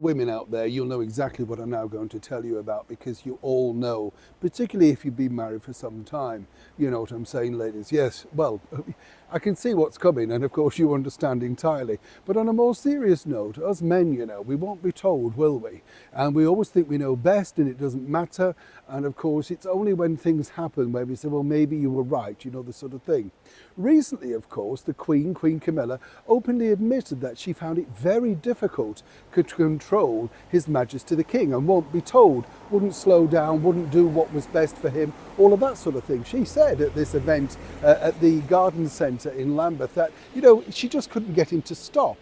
Women out there, you'll know exactly what I'm now going to tell you about, because you all know, particularly if you've been married for some time. You know what I'm saying, ladies? Yes, well, I can see what's coming, and of course you understand entirely. But on a more serious note, us men, we won't be told, will we? And we always think we know best and it doesn't matter. And of course, it's only when things happen where we say, well, maybe you were right, the sort of thing. Recently, of course, the Queen Camilla, openly admitted that she found it very difficult to control His Majesty the King and won't be told, wouldn't slow down, wouldn't do what was best for him, all of that sort of thing. She said at this event at the Garden Centre in Lambeth that, she just couldn't get him to stop.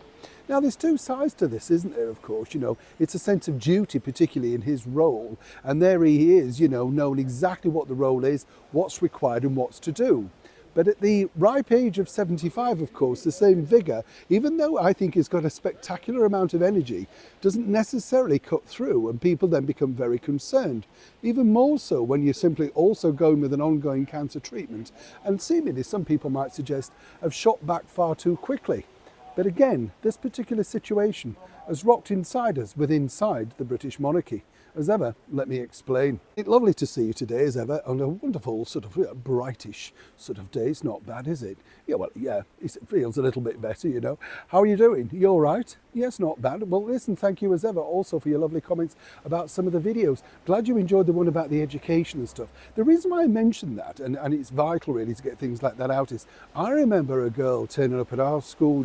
Now, there's two sides to this, isn't there, of course? It's a sense of duty, particularly in his role. And there he is, knowing exactly what the role is, what's required and what's to do. But at the ripe age of 75, of course, the same vigour, even though I think he's got a spectacular amount of energy, doesn't necessarily cut through, and people then become very concerned. Even more so when you're simply also going with an ongoing cancer treatment, and seemingly some people might suggest have shot back far too quickly. But again, this particular situation has rocked inside us inside the British monarchy. As ever, let me explain. It's lovely to see you today, as ever, on a wonderful sort of brightish sort of day. It's not bad, is it? Yeah, well, yeah, it feels a little bit better, How are you doing? You all right? Yes, not bad. Well, listen, thank you as ever also for your lovely comments about some of the videos. Glad you enjoyed the one about the education and stuff. The reason why I mentioned that, and it's vital really to get things like that out, is I remember a girl turning up at our school,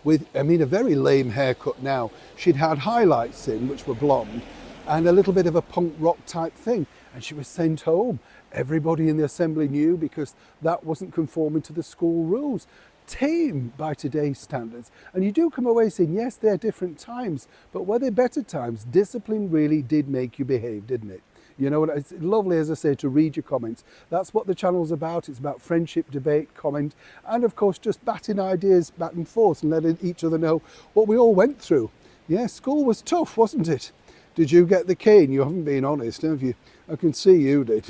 with, a very lame haircut now. She'd had highlights in, which were blonde, and a little bit of a punk rock type thing. And she was sent home. Everybody in the assembly knew, because that wasn't conforming to the school rules. Tame by today's standards. And you do come away saying, yes, they're different times, but were they better times? Discipline really did make you behave, didn't it? It's lovely, as I say, to read your comments. That's what the channel's about. It's about friendship, debate, comment, and of course, just batting ideas back and forth and letting each other know what we all went through. Yeah, school was tough, wasn't it? Did you get the cane? You haven't been honest, have you? I can see you did.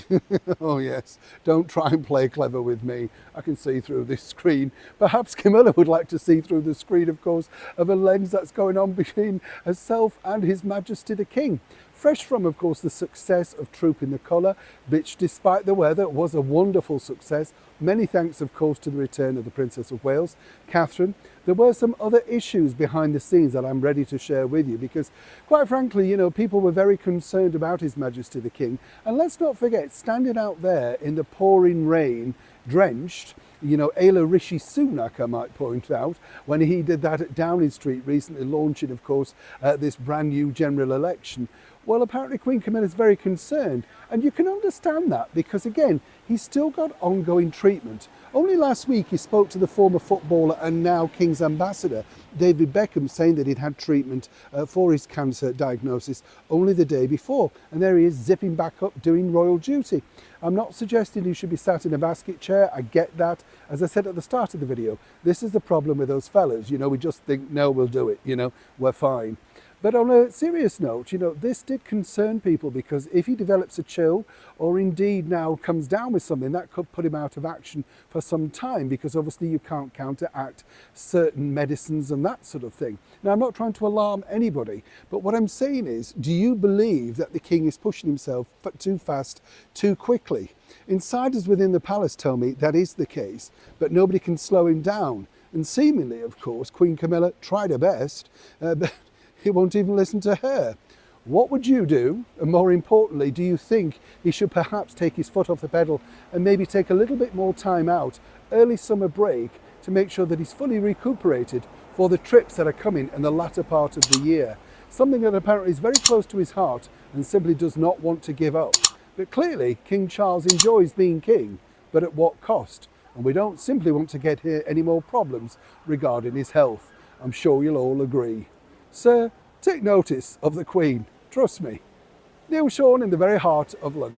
Oh yes, don't try and play clever with me. I can see through this screen. Perhaps Camilla would like to see through the screen, of course, of a lens that's going on between herself and His Majesty the King. Fresh from, of course, the success of Troop in the Colour, which, despite the weather, was a wonderful success. Many thanks, of course, to the return of the Princess of Wales, Catherine. There were some other issues behind the scenes that I'm ready to share with you, because, quite frankly, people were very concerned about His Majesty the King. And let's not forget, standing out there in the pouring rain, drenched, Ayla Rishi Sunak, I might point out, when he did that at Downing Street recently, launching, of course, this brand new general election. Well, apparently Queen Camilla is very concerned, and you can understand that, because again, he's still got ongoing treatment. Only last week he spoke to the former footballer and now King's ambassador, David Beckham, saying that he'd had treatment for his cancer diagnosis only the day before, and there he is zipping back up doing royal duty. I'm not suggesting he should be sat in a basket chair, I get that. As I said at the start of the video, this is the problem with those fellas, we just think, no, we'll do it, we're fine. But on a serious note, this did concern people, because if he develops a chill, or indeed now comes down with something, that could put him out of action for some time, because obviously you can't counteract certain medicines and that sort of thing. Now, I'm not trying to alarm anybody, but what I'm saying is, do you believe that the King is pushing himself too fast, too quickly? Insiders within the palace tell me that is the case, but nobody can slow him down. And seemingly, of course, Queen Camilla tried her best, but he won't even listen to her. What would you do? And more importantly, do you think he should perhaps take his foot off the pedal and maybe take a little bit more time out, early summer break, to make sure that he's fully recuperated for the trips that are coming in the latter part of the year? Something that apparently is very close to his heart and simply does not want to give up. But clearly, King Charles enjoys being king, but at what cost? And we don't simply want to get here any more problems regarding his health. I'm sure you'll all agree. Sir, take notice of the Queen. Trust me. Neil Sean in the very heart of London.